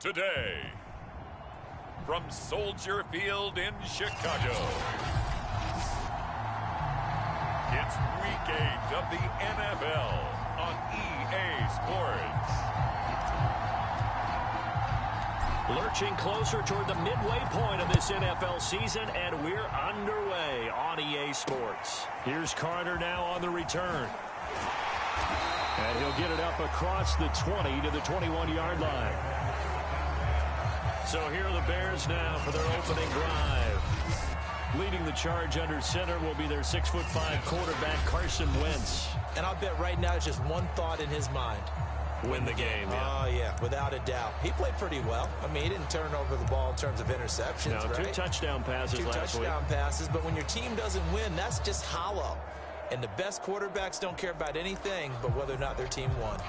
today. From Soldier Field in Chicago, it's Week 8 of the NFL on EA Sports. Lurching closer toward the midway point of this NFL season, and we're underway on EA Sports. Here's Carter now on the return. And he'll get it up across the 20 to the 21-yard line. So here are the Bears now for their opening drive. Leading the charge under center will be their 6'5" quarterback, Carson Wentz. And I'll bet right now it's just one thought in his mind. Win the game, yeah. Oh, yeah, without a doubt. He played pretty well. I mean, he didn't turn over the ball in terms of interceptions, no, right? 2 touchdown passes last week. 2 touchdown passes, but when your team doesn't win, that's just hollow. And the best quarterbacks don't care about anything but whether or not their team won.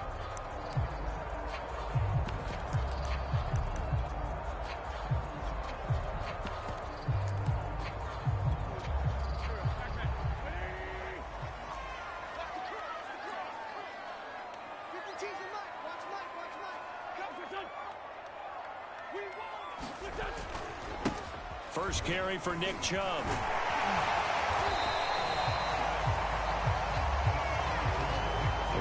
First carry for Nick Chubb.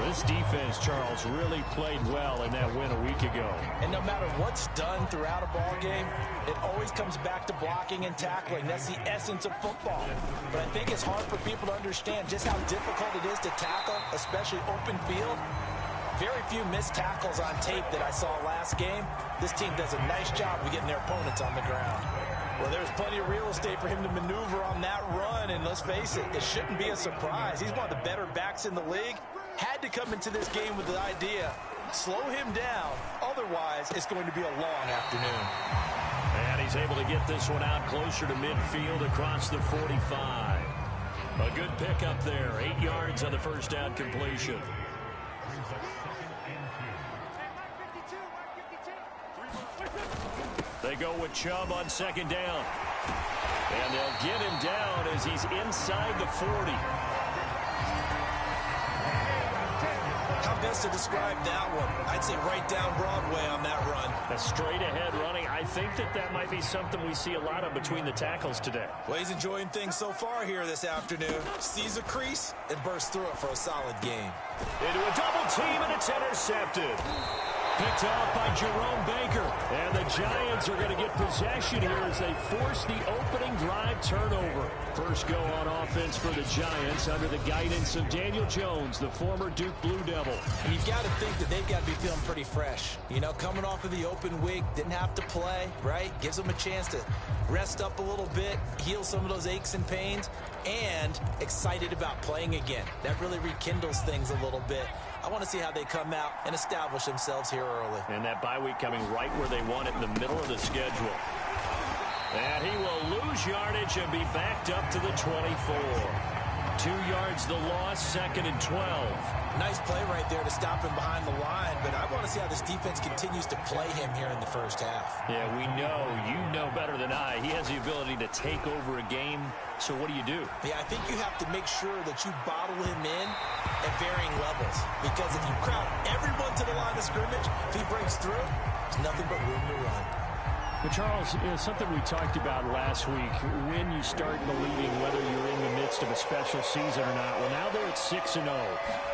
This defense, Charles, really played well in that win a week ago. And no matter what's done throughout a ball game, it always comes back to blocking and tackling. That's the essence of football. But I think it's hard for people to understand just how difficult it is to tackle, especially open field. Very few missed tackles on tape that I saw last game. This team does a nice job of getting their opponents on the ground. Well, there's plenty of real estate for him to maneuver on that run, and let's face it, it shouldn't be a surprise. He's one of the better backs in the league. Had to come into this game with the idea, slow him down, otherwise it's going to be a long afternoon. And he's able to get this one out closer to midfield across the 45. A good pickup there, 8 yards on the first down completion. They go with Chubb on second down. And they'll get him down as he's inside the 40. How best to describe that one? I'd say right down Broadway on that run. A straight-ahead running. I think that might be something we see a lot of between the tackles today. Well, he's enjoying things so far here this afternoon. Sees a crease and bursts through it for a solid game. Into a double team, and it's intercepted. Picked off by Jerome Baker. And the Giants are going to get possession here as they force the opening drive turnover. First go on offense for the Giants under the guidance of Daniel Jones, the former Duke Blue Devil. And you've got to think that they've got to be feeling pretty fresh. You know, coming off of the open week, didn't have to play, right? Gives them a chance to rest up a little bit, heal some of those aches and pains, and excited about playing again. That really rekindles things a little bit. I want to see how they come out and establish themselves here early. And that bye week coming right where they want it in the middle of the schedule. And he will lose yardage and be backed up to the 24. 2 yards the loss, 2nd and 12. Nice play right there to stop him behind the line, but I want to see how this defense continues to play him here in the first half. Yeah, we know, you know better than I, he has the ability to take over a game. So what do you do? Yeah, I think you have to make sure that you bottle him in at varying levels. Because if you crowd everyone to the line of scrimmage, if he breaks through, there's nothing but room to run. But Charles, something we talked about last week, when you start believing whether you're in the midst of a special season or not. Well, now they're at 6-0.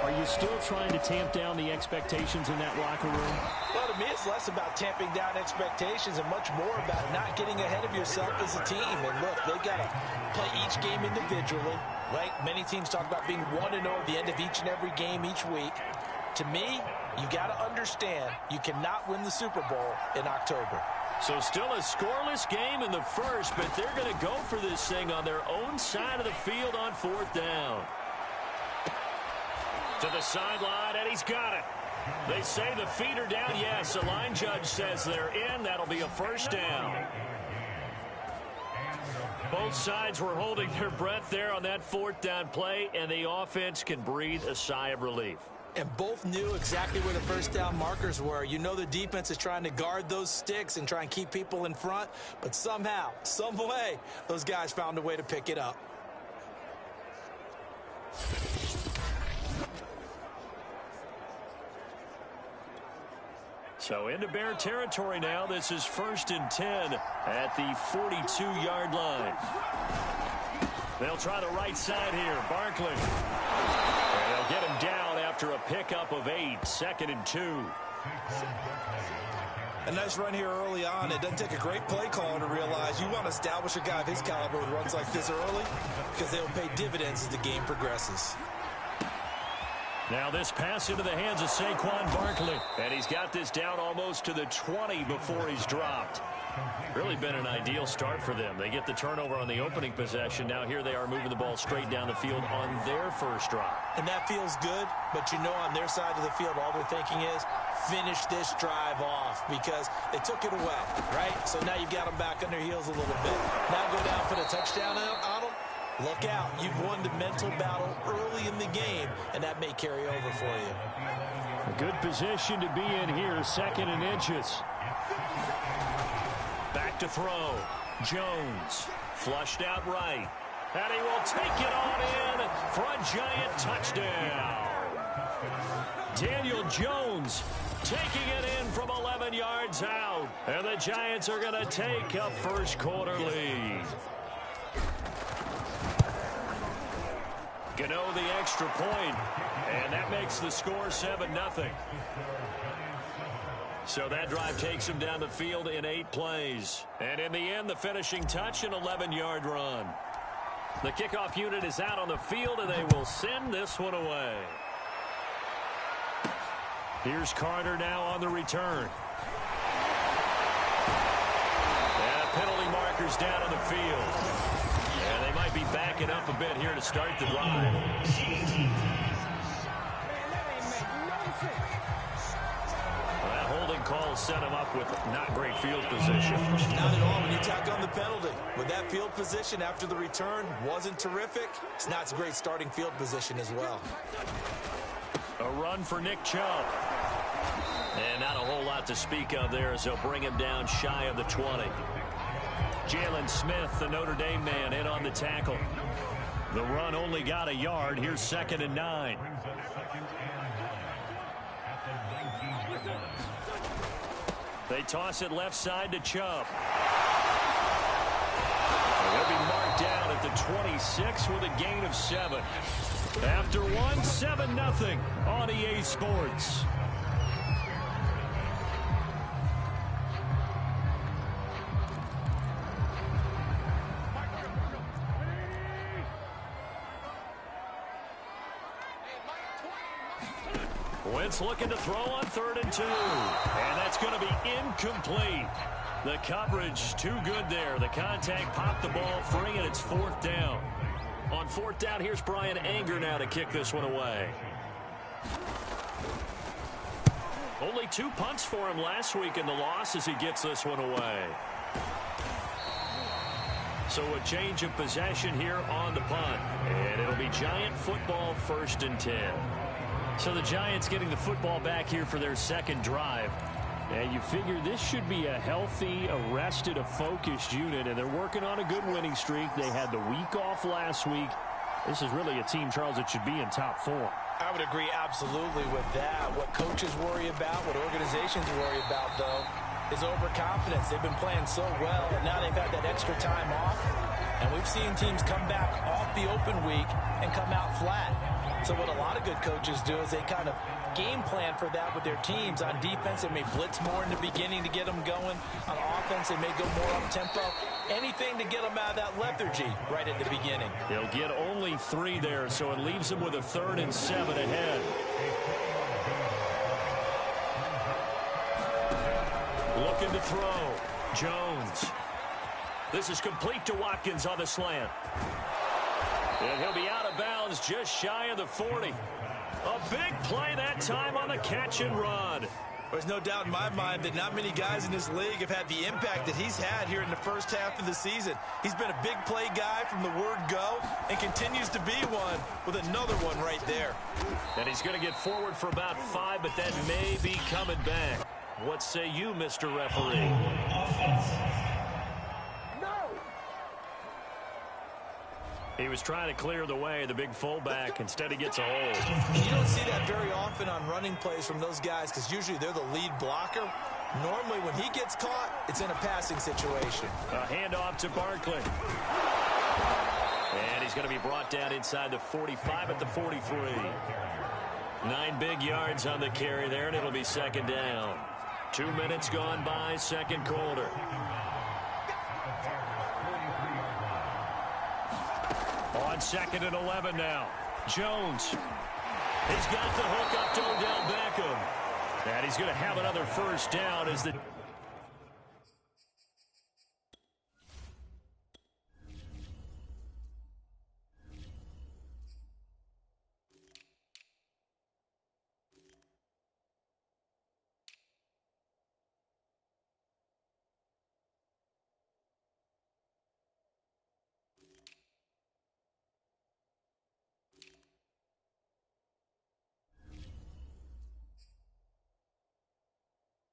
Are you still trying to tamp down the expectations in that locker room? Well, to me, it's less about tamping down expectations and much more about not getting ahead of yourself as a team. And look, they've got to play each game individually. Right? Many teams talk about being 1-0 at the end of each and every game each week. To me, you got to understand you cannot win the Super Bowl in October. So still a scoreless game in the first, but they're going to go for this thing on their own side of the field on 4th down. To the sideline, and he's got it. They say the feet are down. Yes, the line judge says they're in. That'll be a first down. Both sides were holding their breath there on that 4th down play, and the offense can breathe a sigh of relief. And both knew exactly where the first down markers were. You know the defense is trying to guard those sticks and try and keep people in front. But somehow, some way, those guys found a way to pick it up. So into Bear territory now. This is 1st and 10 at the 42-yard line. They'll try the right side here. Barkley. And they'll get him down after a pickup of 8. 2nd and 2. A nice run here early on. It doesn't take a great play caller to realize you want to establish a guy of his caliber with runs like this early because they'll pay dividends as the game progresses. Now this pass into the hands of Saquon Barkley. And he's got this down almost to the 20 before he's dropped. Really been an ideal start for them. They get the turnover on the opening possession. Now here they are moving the ball straight down the field on their first drive. And that feels good, but you know on their side of the field all they're thinking is finish this drive off because they took it away, right? So now you've got them back on their heels a little bit. Now go down for the touchdown on them. Look out. You've won the mental battle early in the game, and that may carry over for you. A good position to be in here, 2nd and inches. Back to throw. Jones flushed out right. And he will take it on in for a giant touchdown. Daniel Jones taking it in from 11 yards out. And the Giants are going to take a first quarter lead. Gano the extra point, and that makes the score 7-0. So that drive takes him down the field in 8 plays. And in the end, the finishing touch, an 11-yard run. The kickoff unit is out on the field, and they will send this one away. Here's Carter now on the return. And penalty markers down on the field. And they might be backing up a bit here to start the drive. That holding call set him up with not great field position. Not at all when you tack on the penalty. With that field position after the return wasn't terrific, it's not a great starting field position as well. A run for Nick Chubb. And not a whole lot to speak of there as they'll bring him down shy of the 20. Jalen Smith, the Notre Dame man, in on the tackle. The run only got a yard. Here's 2nd and 9. They toss it left side to Chubb. They'll be marked down at the 26 with a gain of 7. After 7-0 on EA Sports. Wentz looking to throw on 3rd and 2. And that's going to be incomplete. The coverage too good there. The contact popped the ball free, and it's 4th down. On 4th down, here's Brian Anger now to kick this one away. Only 2 punts for him last week in the loss as he gets this one away. So a change of possession here on the punt. And it'll be Giant football, 1st and 10. So the Giants getting the football back here for their 2nd drive. And you figure this should be a healthy, arrested, a focused unit. And they're working on a good winning streak. They had the week off last week. This is really a team, Charles, that should be in top 4. I would agree absolutely with that. What coaches worry about, what organizations worry about, though, is overconfidence. They've been playing so well, and now they've had that extra time off. And we've seen teams come back off the open week and come out flat. So what a lot of good coaches do is they kind of game plan for that with their teams. On defense, they may blitz more in the beginning to get them going. On offense, they may go more up-tempo. Anything to get them out of that lethargy right at the beginning. They'll get only 3 there, so it leaves them with a 3rd and 7 ahead. Looking to throw. Jones. This is complete to Watkins on the slant. And he'll be out of bounds just shy of the 40. A big play that time on the catch and run. There's no doubt in my mind that not many guys in this league have had the impact that he's had here in the first half of the season. He's been a big play guy from the word go and continues to be one with another one right there. And he's going to get forward for about 5, but that may be coming back. What say you, Mr. Referee? He was trying to clear the way, the big fullback. Instead, he gets a hold. You don't see that very often on running plays from those guys because usually they're the lead blocker. Normally, when he gets caught, it's in a passing situation. A handoff to Barkley. And he's going to be brought down inside the 45 at the 43. 9 big yards on the carry there, and it'll be second down. 2 minutes gone by, second quarter. On second and 11 now. Jones. He's got the hook up to Odell Beckham. And he's going to have another first down as the...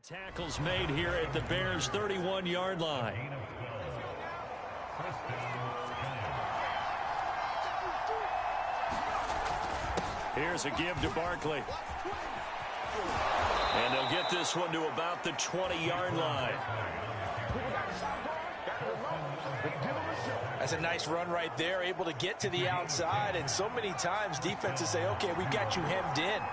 Tackles made here at the Bears' 31-yard line. Here's a give to Barkley. And they'll get this one to about the 20-yard line. That's a nice run right there, able to get to the outside. And so many times defenses say, okay, we got you hemmed in.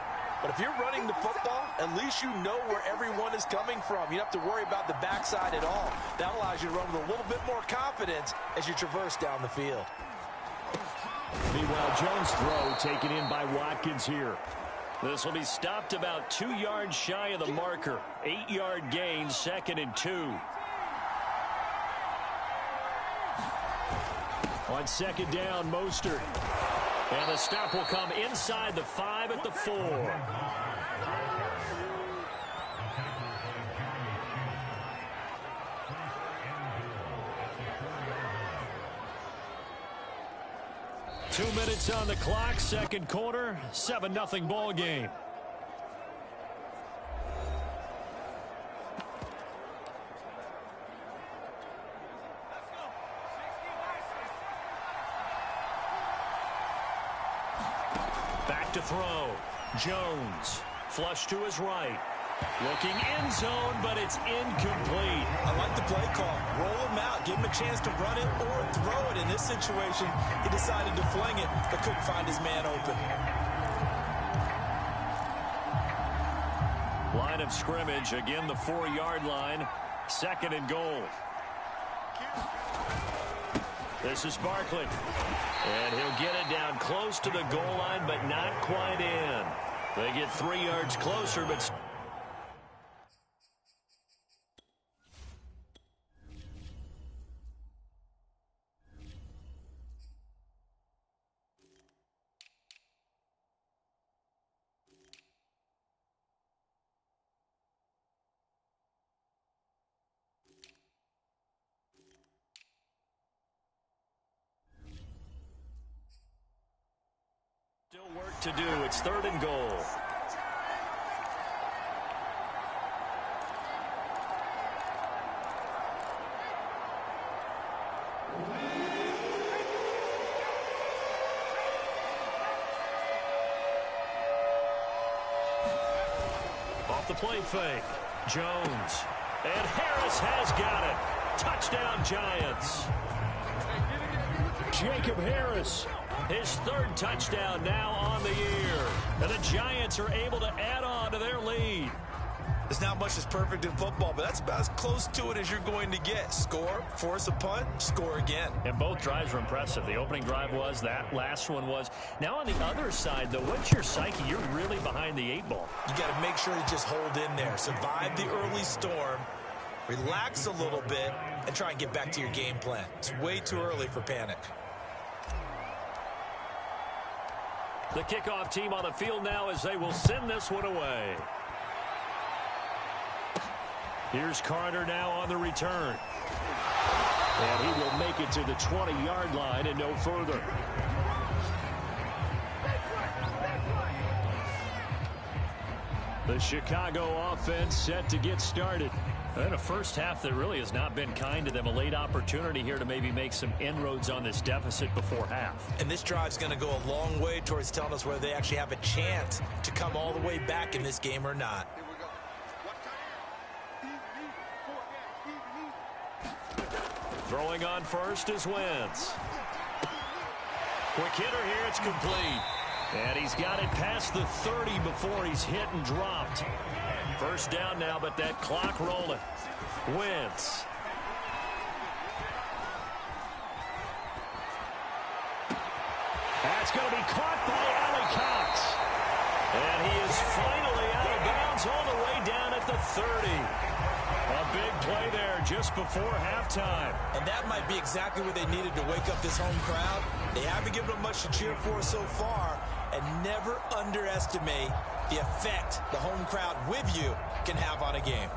But if you're running the football, at least you know where everyone is coming from. You don't have to worry about the backside at all. That allows you to run with a little bit more confidence as you traverse down the field. Meanwhile, Jones' throw taken in by Watkins here. This will be stopped about 2 yards shy of the marker. 8-yard gain, 2nd and 2. On second down, Mostert. And the stop will come inside the 5 at the 4. Two minutes on the clock, second quarter, 7-0 ball game. Back to throw. Jones. Flush to his right. Looking end zone, but it's incomplete. I like the play call. Roll him out. Give him a chance to run it or throw it. In this situation, he decided to fling it, but couldn't find his man open. Line of scrimmage. Again, the 4-yard line. 2nd and goal. This is Barkley. And he'll get it down close to the goal line, but not quite in. They get 3 yards closer, but... Still work to do. It's 3rd and goal. Off the play fake. Jones. And Harris has got it. Touchdown, Giants. Jacob Harris. His 3rd touchdown now on the year. And the Giants are able to add on to their lead. There's not much that's perfect in football, but that's about as close to it as you're going to get. Score, force a punt, score again. And both drives were impressive. The opening drive was, that last one was. Now on the other side, though, what's your psyche? You're really behind the 8 ball. You got to make sure you just hold in there. Survive the early storm, relax a little bit, and try and get back to your game plan. It's way too early for panic. The kickoff team on the field now as they will send this one away. Here's Carter now on the return. And he will make it to the 20-yard line and no further. The Chicago offense set to get started. And a first half that really has not been kind to them. A late opportunity here to maybe make some inroads on this deficit before half. And this drive's going to go a long way towards telling us whether they actually have a chance to come all the way back in this game or not. Throwing on first is Wentz. Quick hitter here, it's complete. And he's got it past the 30 before he's hit and dropped. First down now, but that clock rolling. Wentz. That's going to be caught by Allie Cox. And he is finally out of bounds all the way down at the 30. A big play there just before halftime. And that might be exactly what they needed to wake up this home crowd. They haven't given them much to cheer for so far. And never underestimate the effect the home crowd with you can have on a game.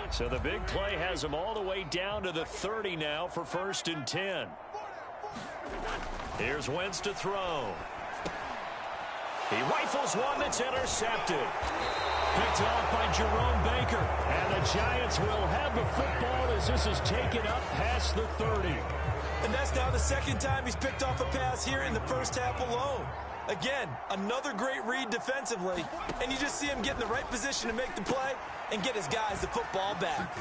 So the big play has them all the way down to the 30 now for 1st and 10. Here's Wentz to throw. He rifles one that's intercepted. Picked off by Jerome Baker. And the Giants will have the football as this is taken up past the 30. And that's now the second time he's picked off a pass here in the first half alone. Again, another great read defensively. And you just see him get in the right position to make the play and get his guys the football back.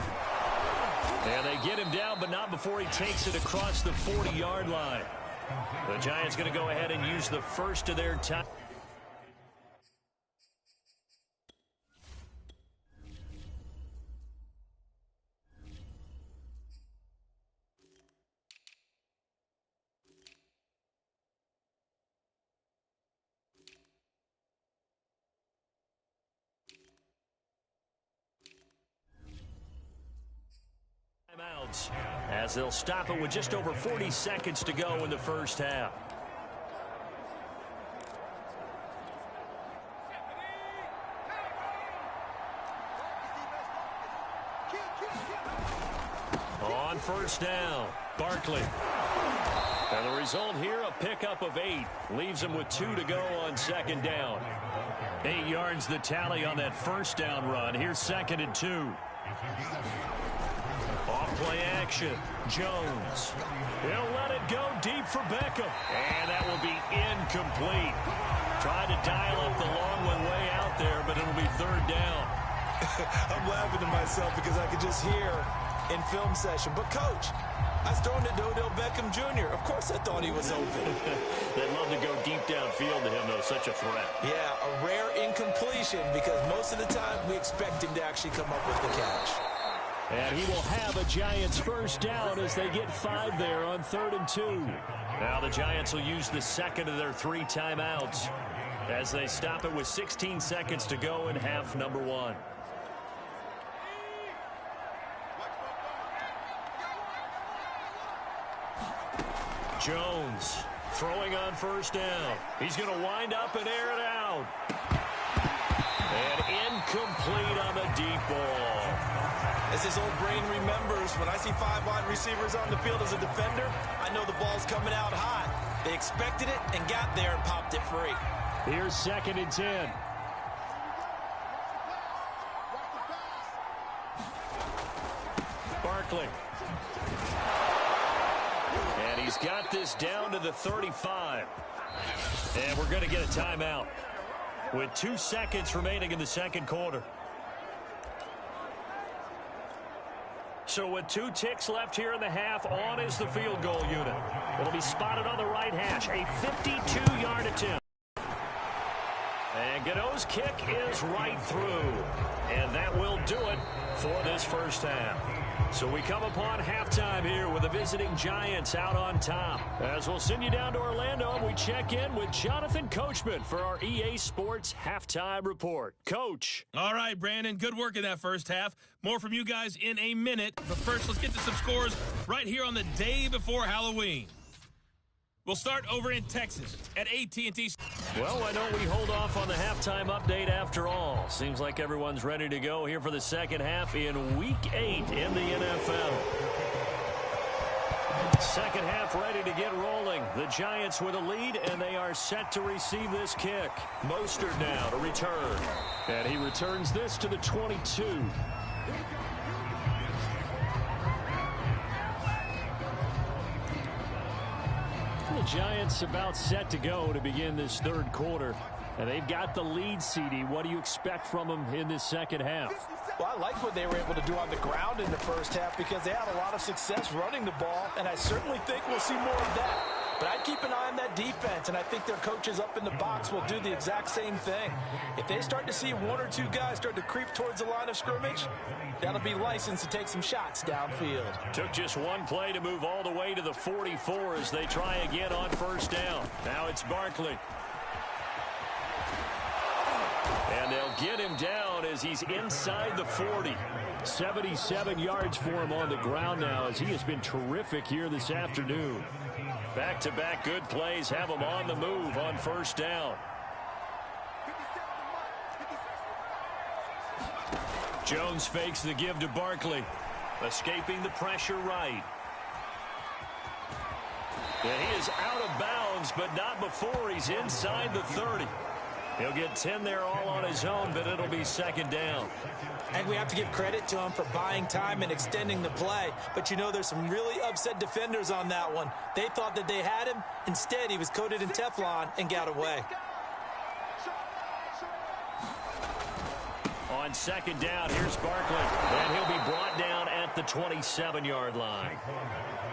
And they get him down, but not before he takes it across the 40-yard line. The Giants going to go ahead and use the first of their time. As they'll stop it with just over 40 seconds to go in the first half. On first down, Barkley. And the result here, a pickup of 8. Leaves him with 2 to go on second down. 8 yards the tally on that first down run. Here's 2nd and 2. Off-play action. Jones. He'll let it go deep for Beckham. And that will be incomplete. Tried to dial up the long one way out there, but it'll be 3rd down. I'm laughing to myself because I could just hear in film session. But, Coach, I was throwing it to Odell Beckham Jr. Of course I thought he was open. They'd love to go deep downfield to him, though. Such a threat. Yeah, a rare incompletion because most of the time we expect him to actually come up with the catch. And he will have a Giants first down as they get 5 there on 3rd and 2. Now the Giants will use the second of their 3 timeouts as they stop it with 16 seconds to go in half number 1. Jones throwing on first down. He's going to wind up and air it out. And incomplete on the deep ball. As his old brain remembers, when I see 5 wide receivers on the field as a defender, I know the ball's coming out hot. They expected it and got there and popped it free. Here's 2nd and 10. Barkley. And he's got this down to the 35. And we're going to get a timeout with 2 seconds remaining in the second quarter. So with 2 ticks left here in the half, on is the field goal unit. It'll be spotted on the right hash, a 52-yard attempt. And Godot's kick is right through. And that will do it for this first half. So we come upon halftime here with the visiting Giants out on top. As we'll send you down to Orlando, we check in with Jonathan Coachman for our EA Sports Halftime Report. Coach. All right, Brandon, good work in that first half. More from you guys in a minute. But first, let's get to some scores right here on the day before Halloween. We'll start over in Texas at AT&T. Well, why don't we hold off on the halftime update after all? Seems like everyone's ready to go here for the second half in Week 8 in the NFL. Second half ready to get rolling. The Giants with a lead, and they are set to receive this kick. Mostert now to return. And he returns this to the 22. The Giants about set to go to begin this third quarter. And they've got the lead, CD. What do you expect from them in this second half? Well, I like what they were able to do on the ground in the first half because they had a lot of success running the ball, and I certainly think we'll see more of that. But I'd keep an eye on that defense, and I think their coaches up in the box will do the exact same thing. If they start to see one or two guys start to creep towards the line of scrimmage, that'll be licensed to take some shots downfield. Took just one play to move all the way to the 44 as they try again on first down. Now it's Barkley. And they'll get him down as he's inside the 40. 77 yards for him on the ground now as he has been terrific here this afternoon. Back-to-back good plays have him on the move on first down. Jones fakes the give to Barkley. Escaping the pressure right. And he is out of bounds, but not before he's inside the 30. He'll get 10 there all on his own, but it'll be second down. And we have to give credit to him for buying time and extending the play. But, you know, there's some really upset defenders on that one. They thought that they had him. Instead, he was coated in Teflon and got away. On second down, here's Barkley. And he'll be brought down at the 27-yard line.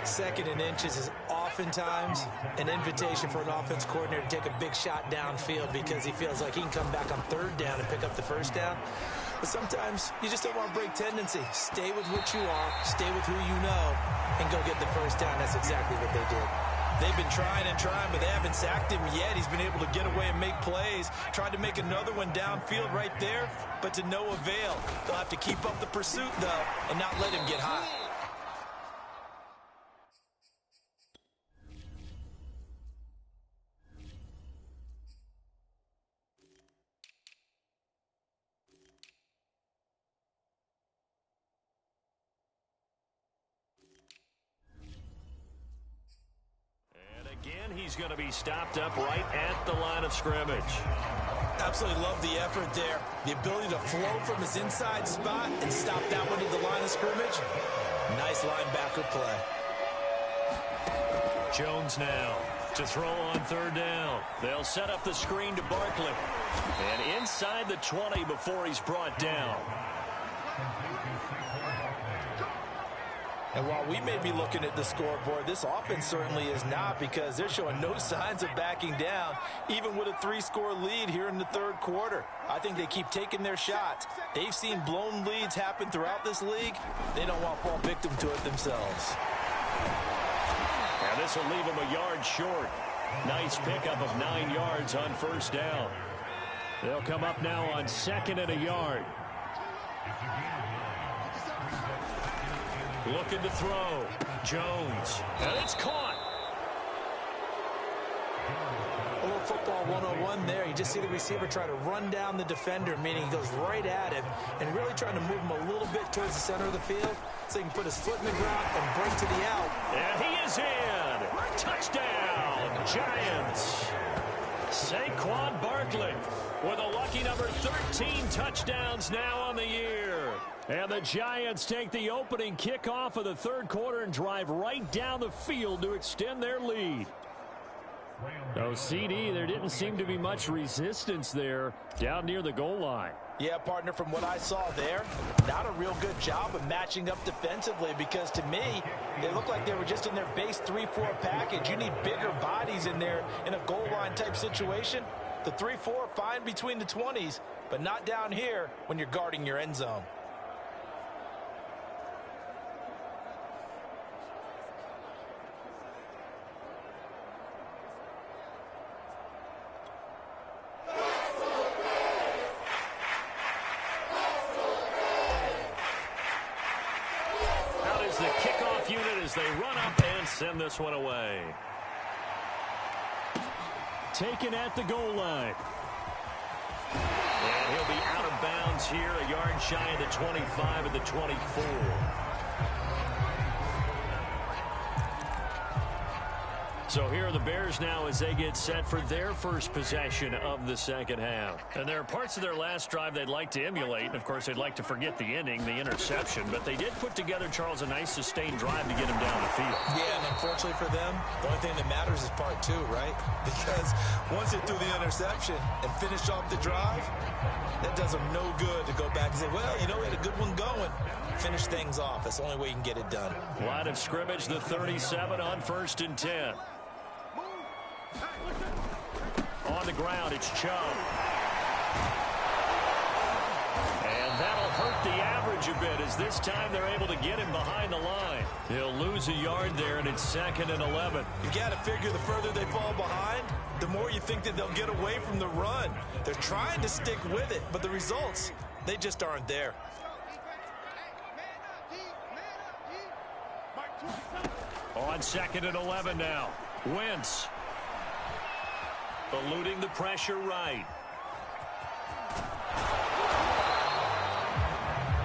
Second and inches is oftentimes an invitation for an offense coordinator to take a big shot downfield because he feels like he can come back on third down and pick up the first down. But sometimes you just don't want to break tendency. Stay with what you are, stay with who you know, and go get the first down. That's exactly what they did. They've been trying and trying, but they haven't sacked him yet. He's been able to get away and make plays. Tried to make another one downfield right there, but to no avail. They'll have to keep up the pursuit, though, and not let him get hot. He's going to be stopped up right at the line of scrimmage. Absolutely love the effort there. The ability to flow from his inside spot and stop that one at the line of scrimmage. Nice linebacker play. Jones now to throw on third down. They'll set up the screen to Barkley. And inside the 20 before he's brought down. And while we may be looking at the scoreboard, this offense certainly is not because they're showing no signs of backing down, even with a 3-score lead here in the third quarter. I think they keep taking their shots. They've seen blown leads happen throughout this league. They don't want to fall victim to it themselves. And this will leave them a yard short. Nice pickup of 9 yards on first down. They'll come up now on second and a yard. Looking to throw. Jones. And it's caught. A little football 101 there. You just see the receiver try to run down the defender, meaning he goes right at him and really trying to move him a little bit towards the center of the field so he can put his foot in the ground and break to the out. And he is in. Touchdown, Giants. Saquon Barkley with a lucky number 13 touchdowns now on the year. And the Giants take the opening kickoff of the third quarter and drive right down the field to extend their lead. Oh, CD, there didn't seem to be much resistance there down near the goal line. Yeah, partner, from what I saw there, not a real good job of matching up defensively because to me, they looked like they were just in their base 3-4 package. You need bigger bodies in there in a goal line type situation. The 3-4 fine between the 20s, but not down here when you're guarding your end zone. They run up and send this one away. Taken at the goal line. And he'll be out of bounds here, a yard shy of the 25 at the 24. So here are the Bears now as they get set for their first possession of the second half. And there are parts of their last drive they'd like to emulate. And, of course, they'd like to forget the ending, the interception. But they did put together, Charles, a nice sustained drive to get him down the field. Yeah, and unfortunately for them, the only thing that matters is part two, right? Because once they threw the interception and finished off the drive, that does them no good to go back and say, well, you know, we had a good one going. Finish things off. That's the only way you can get it done. Line of scrimmage, the 37 on 1st and 10. On the ground, it's Chubb. And that'll hurt the average a bit as this time they're able to get him behind the line. He'll lose a yard there, and it's 2nd and 11. You got to figure the further they fall behind, the more you think that they'll get away from the run. They're trying to stick with it, but the results, they just aren't there. On 2nd and 11 now. Wentz. Eluding the pressure right.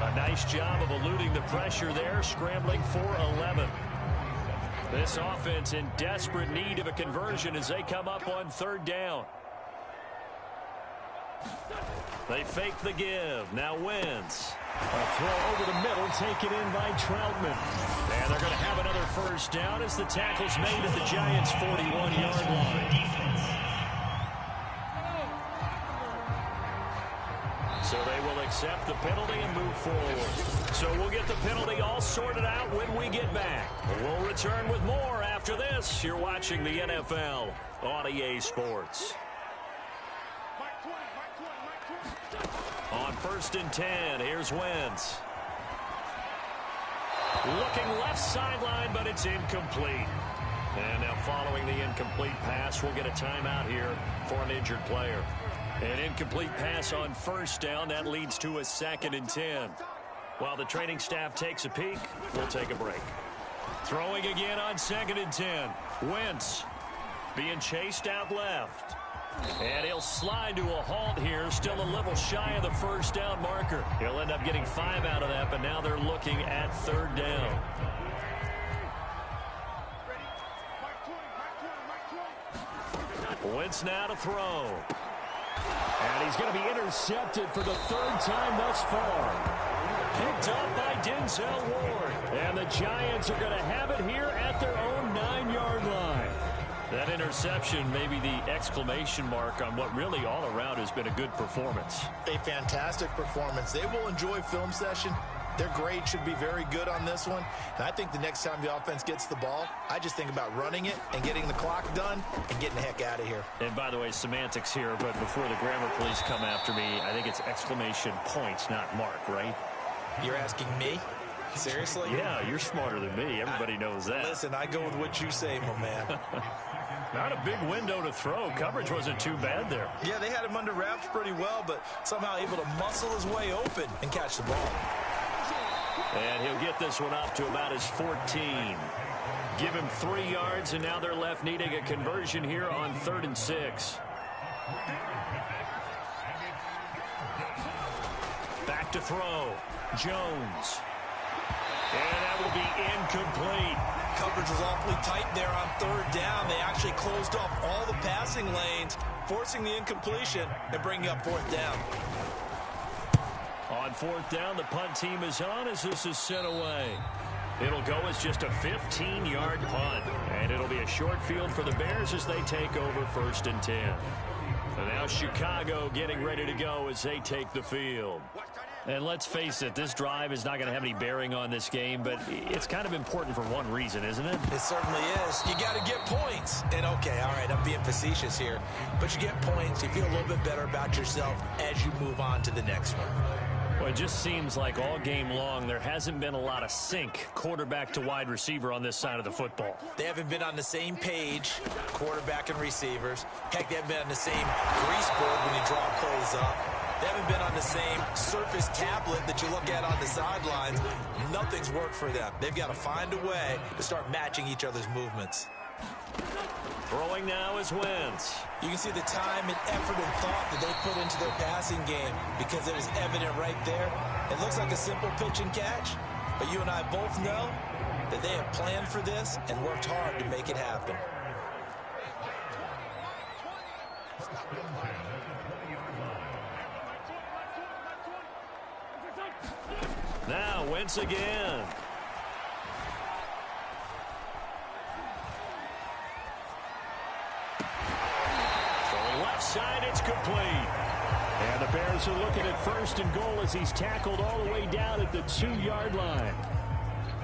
A nice job of eluding the pressure there, scrambling for 11. This offense in desperate need of a conversion as they come up on 3rd down. They fake the give. Now Wentz. A throw over the middle, taken in by Troutman. And they're going to have another first down as the tackle's made at the Giants' 41-yard line. So they will accept the penalty and move forward. So we'll get the penalty all sorted out when we get back. We'll return with more after this. You're watching the NFL on EA Sports. On 1st and 10, here's Wentz. Looking left sideline, but it's incomplete. And now following the incomplete pass, we'll get a timeout here for an injured player. An incomplete pass on 1st down. That leads to a 2nd and 10. While the training staff takes a peek, we'll take a break. Throwing again on 2nd and 10. Wentz being chased out left. And he'll slide to a halt here, still a little shy of the 1st down marker. He'll end up getting 5 out of that, but now they're looking at 3rd down. Wentz now to throw. And he's going to be intercepted for the 3rd time thus far. Picked up by Denzel Ward. And the Giants are going to have it here at their own 9-yard line. That interception may be the exclamation mark on what really all around has been a good performance. A fantastic performance. They will enjoy film session. Their grade should be very good on this one. And I think the next time the offense gets the ball, I just think about running it and getting the clock done and getting the heck out of here. And by the way, semantics here, but before the grammar police come after me, I think it's exclamation points, not mark, right? You're asking me? Seriously? Yeah, you're smarter than me. Everybody knows that. Listen, I go with what you say, my man. Not a big window to throw. Coverage wasn't too bad there. Yeah, they had him under wraps pretty well, but somehow able to muscle his way open and catch the ball. And he'll get this one up to about his 14. Give him 3 yards, and now they're left needing a conversion here on 3rd and 6. Back to throw. Jones. And that will be incomplete. Coverage was awfully tight there on 3rd down. They actually closed off all the passing lanes, forcing the incompletion and bringing up 4th down. On 4th down, the punt team is on as this is sent away. It'll go as just a 15-yard punt. And it'll be a short field for the Bears as they take over 1st and 10. And now Chicago getting ready to go as they take the field. And let's face it, this drive is not going to have any bearing on this game, but it's kind of important for one reason, isn't it? It certainly is. You got to get points. And okay, all right, I'm being facetious here, but you get points, you feel a little bit better about yourself as you move on to the next one. Well, it just seems like all game long there hasn't been a lot of sync quarterback to wide receiver on this side of the football. They haven't been on the same page, quarterback and receivers. Heck, they haven't been on the same grease board when you draw plays up. They haven't been on the same Surface tablet that you look at on the sidelines. Nothing's worked for them. They've got to find a way to start matching each other's movements. Throwing now is Wentz. You can see the time and effort and thought that they put into their passing game because it was evident right there. It looks like a simple pitch and catch, but you and I both know that they have planned for this and worked hard to make it happen. Now Wentz again. From left side, it's complete. And the Bears are looking at 1st and goal as he's tackled all the way down at the 2-yard line.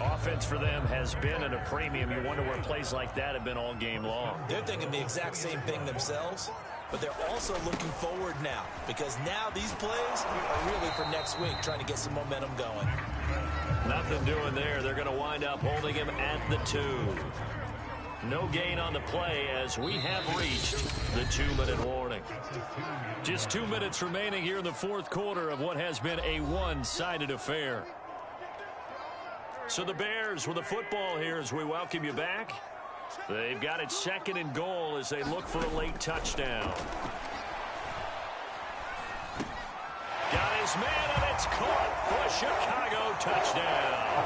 Offense for them has been at a premium. You wonder where plays like that have been all game long. They're thinking the exact same thing themselves, but they're also looking forward now because now these plays are really for next week, trying to get some momentum going. Nothing doing there. They're going to wind up holding him at the 2. No gain on the play as we have reached the 2-minute warning. Just 2 minutes remaining here in the 4th quarter of what has been a one-sided affair. So the Bears with the football here as we welcome you back. They've got it 2nd and goal as they look for a late touchdown. Got his man, and it's caught for a Chicago touchdown.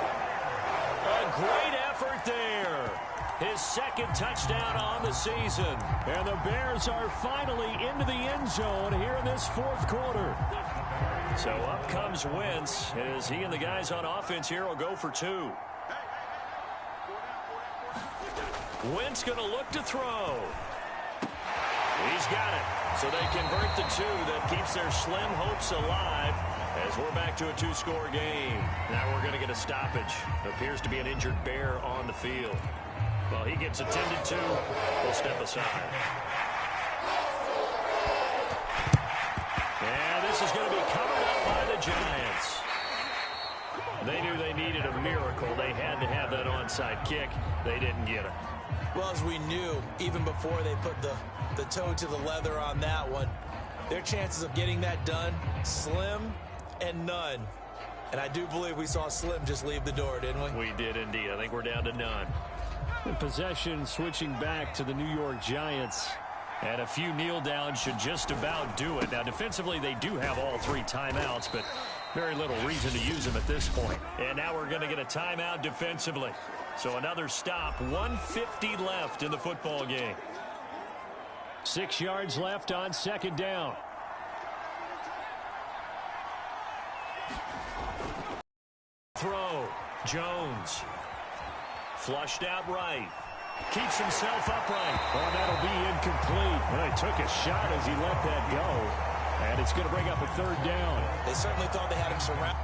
A great effort there. His 2nd touchdown on the season. And the Bears are finally into the end zone here in this 4th quarter. So up comes Wentz as he and the guys on offense here will go for 2. Wentz going to look to throw. He's got it. So they convert the 2 that keeps their slim hopes alive as we're back to a 2-score game. Now we're going to get a stoppage. Appears to be an injured Bear on the field. Well, he gets attended to. We'll step aside. And this is going to be covered up by the Giants. They knew they needed a miracle. They had to have that onside kick. They didn't get it. Well, as we knew, even before they put the toe to the leather on that one, their chances of getting that done, slim and none. And I do believe we saw Slim just leave the door, didn't we? We did indeed. I think we're down to none. Possession switching back to the New York Giants. And a few kneel downs should just about do it. Now, defensively, they do have all 3 timeouts, but very little reason to use them at this point. And now we're going to get a timeout defensively. So another stop, 1:50 left in the football game. 6 yards left on 2nd down. Throw, Jones. Flushed out right. Keeps himself upright. Oh, that'll be incomplete. Well, he took a shot as he let that go. And it's going to bring up a 3rd down. They certainly thought they had him surrounded.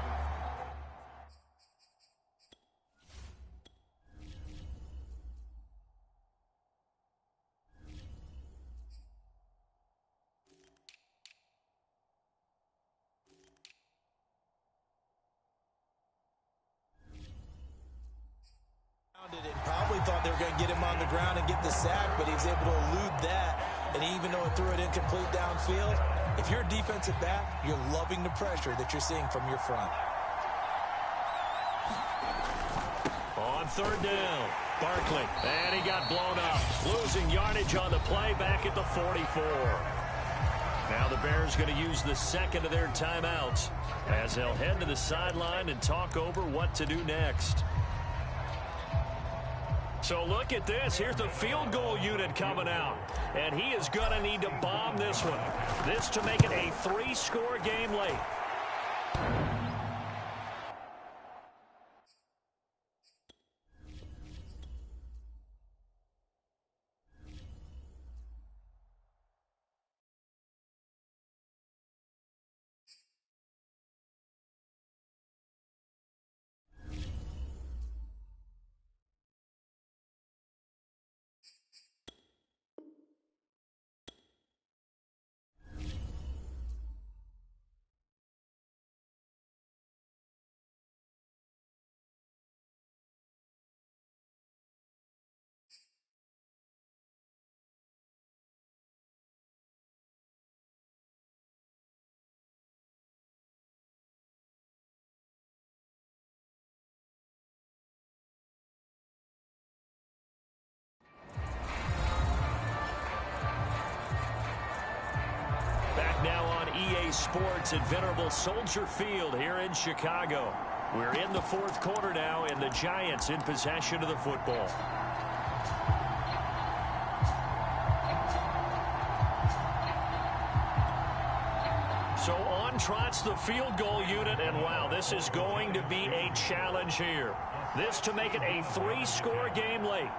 And probably thought they were going to get him on the ground and get the sack, but he was able to elude that. And even though it threw it incomplete downfield, if you're a defensive back, you're loving the pressure that you're seeing from your front. On 3rd down, Barkley. And he got blown up. Losing yardage on the play back at the 44. Now the Bears going to use the 2nd of their timeouts as they'll head to the sideline and talk over what to do next. So look at this. Here's the field goal unit coming out. And he is going to need to bomb this one. This to make it a 3-score game late. Now on EA Sports at Venerable Soldier Field here in Chicago. We're in the 4th quarter now, and the Giants in possession of the football. on trots the field goal unit, and wow, this is going to be a challenge here. This to make it a 3-score game late.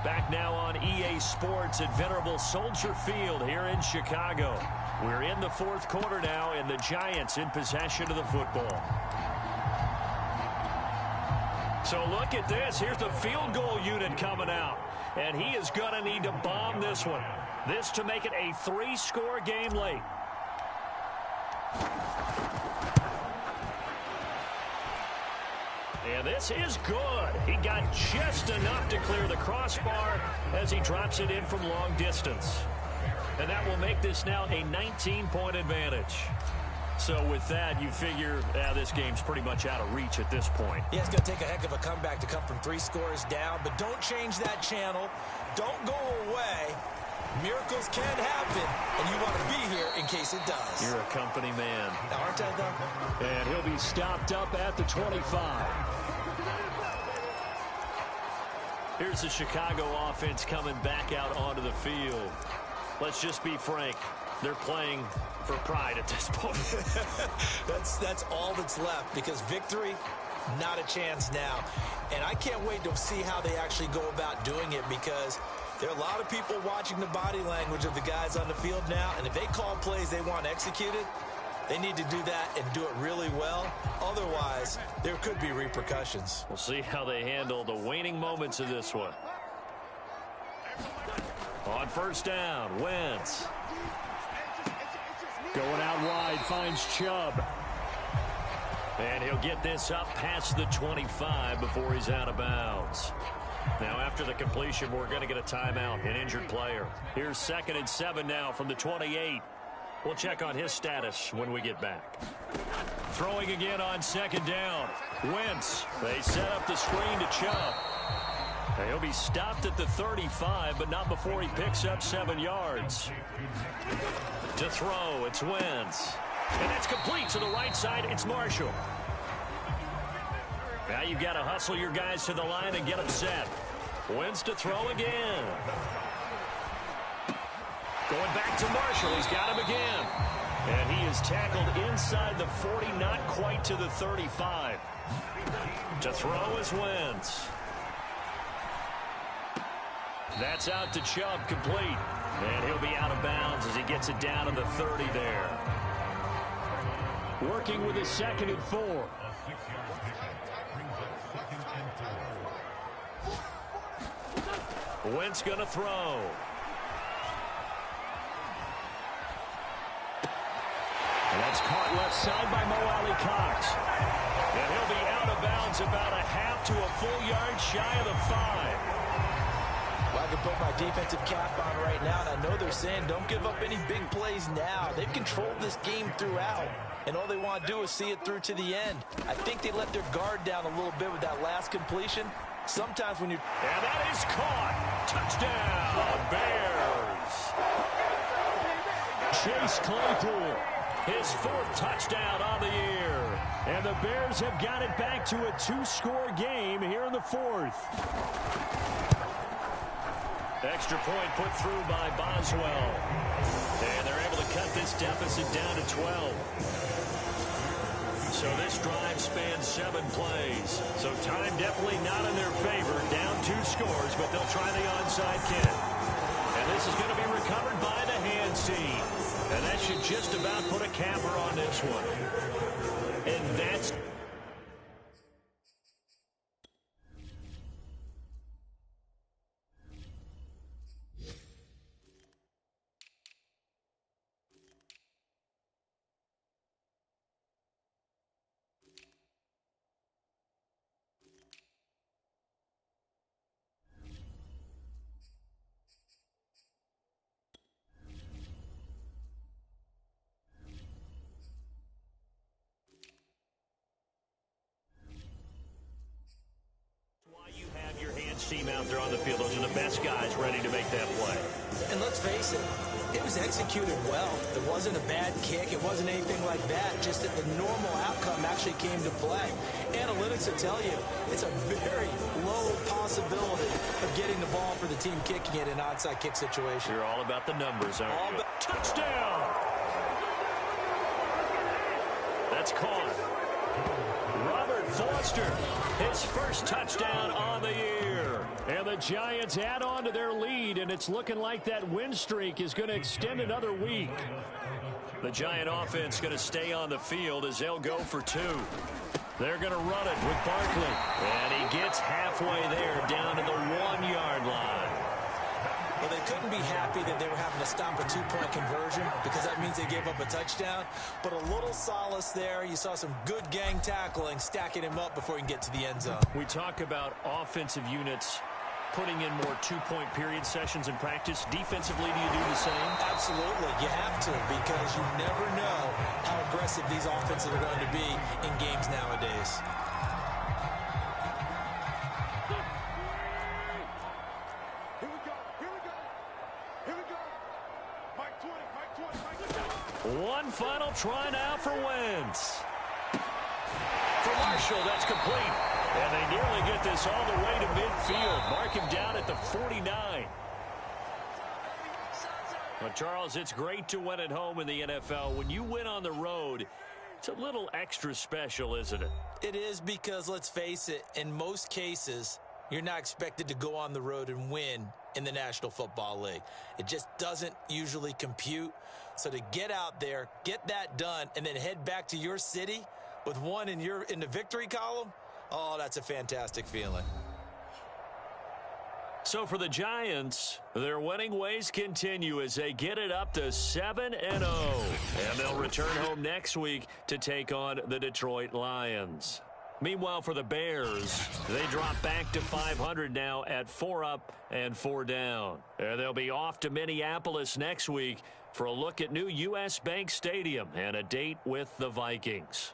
Back now on EA Sports at Venerable Soldier Field here in Chicago. We're in the fourth quarter now, and the Giants in possession of the football. So look at this. Here's the field goal unit coming out, and he is going to need to bomb this one. This to make it a 3-score game late. And this is good. He got just enough to clear the crossbar as he drops it in from long distance. And that will make this now a 19-point advantage. So with that, you figure this game's pretty much out of reach at this point. Yeah, it's going to take a heck of a comeback to come from 3 scores down. But don't change that channel. Don't go away. Miracles can happen, and you want to be here in case it does. You're a company man. Aren't I, though? And he'll be stopped up at the 25. Here's the Chicago offense coming back out onto the field. Let's just be frank. They're playing for pride at this point. That's all that's left, because victory, not a chance now. And I can't wait to see how they actually go about doing it, because there are a lot of people watching the body language of the guys on the field now, and if they call plays they want executed, they need to do that and do it really well. Otherwise, there could be repercussions. We'll see how they handle the waning moments of this one. On first down, Wentz. Going out wide, finds Chubb. And he'll get this up past the 25 before he's out of bounds. Now, after the completion, we're going to get a timeout, an injured player. Here's 2nd and 7 now from the 28. We'll check on his status when we get back. Throwing again on 2nd down. Wentz. They set up the screen to Chubb. And he'll be stopped at the 35, but not before he picks up 7 yards. To throw, it's Wentz. And that's complete to the right side. It's Marshall. Now you've got to hustle your guys to the line and get them set. Wentz to throw again. Going back to Marshall. He's got him again. And he is tackled inside the 40, not quite to the 35. To throw is Wentz. That's out to Chubb, complete. And he'll be out of bounds as he gets it down to the 30 there. Working with his 2nd and 4. Wentz going to throw. And that's caught left side by Mo Alley Cox. And he'll be out of bounds about a half to a full yard shy of the 5. Well, I can put my defensive cap on right now, and I know they're saying don't give up any big plays now. They've controlled this game throughout, and all they want to do is see it through to the end. I think they let their guard down a little bit with that last completion. Sometimes when you... And that is caught. Touchdown, Bears. Chase Claypool. His 4th touchdown on the year. And the Bears have got it back to a 2-score game here in the 4th. Extra point put through by Boswell. And they're able to cut this deficit down to 12. So this drive spans 7 plays. So time definitely not in their favor. Down 2 scores, but they'll try the onside kick. And this is going to be recovered by the hands team. And that should just about put a capper on this one. And that's... team out there on the field. Those are the best guys ready to make that play. And let's face it, it was executed well. It wasn't a bad kick. It wasn't anything like that. Just that the normal outcome actually came to play. Analytics will tell you it's a very low possibility of getting the ball for the team kicking it in an onside kick situation. You're all about the numbers, aren't you? Touchdown! That's caught. Robert Foster, his first touchdown on the year. And the Giants add on to their lead, and it's looking like that win streak is going to extend another week. The Giant offense going to stay on the field as they'll go for 2. They're going to run it with Barkley. And he gets halfway there down to the 1-yard line. Well, they couldn't be happy that they were having to stop a 2-point conversion because that means they gave up a touchdown. But a little solace there. You saw some good gang tackling, stacking him up before he can get to the end zone. We talk about offensive units putting in more 2-point period sessions in practice. Defensively, do you do the same? Absolutely. You have to because you never know how aggressive these offenses are going to be in games nowadays. One final try now for Wentz. For Marshall, that's complete. And they nearly get this all the way to midfield. Mark him down at the 49. Well, Charles, it's great to win at home in the NFL. When you win on the road, it's a little extra special, isn't it? It is because, let's face it, in most cases, you're not expected to go on the road and win in the National Football League. It just doesn't usually compute. So to get out there, get that done, and then head back to your city with one in the victory column, oh, that's a fantastic feeling. So for the Giants, their winning ways continue as they get it up to 7-0. And they'll return home next week to take on the Detroit Lions. Meanwhile, for the Bears, they drop back to 500 now at 4 up and 4 down. And they'll be off to Minneapolis next week for a look at new U.S. Bank Stadium and a date with the Vikings.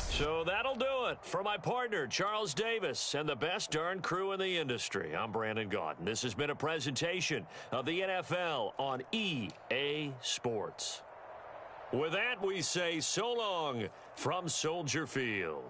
So that'll do it for my partner, Charles Davis, and the best darn crew in the industry. I'm Brandon Gaudin. This has been a presentation of the NFL on EA Sports. With that, we say so long from Soldier Field.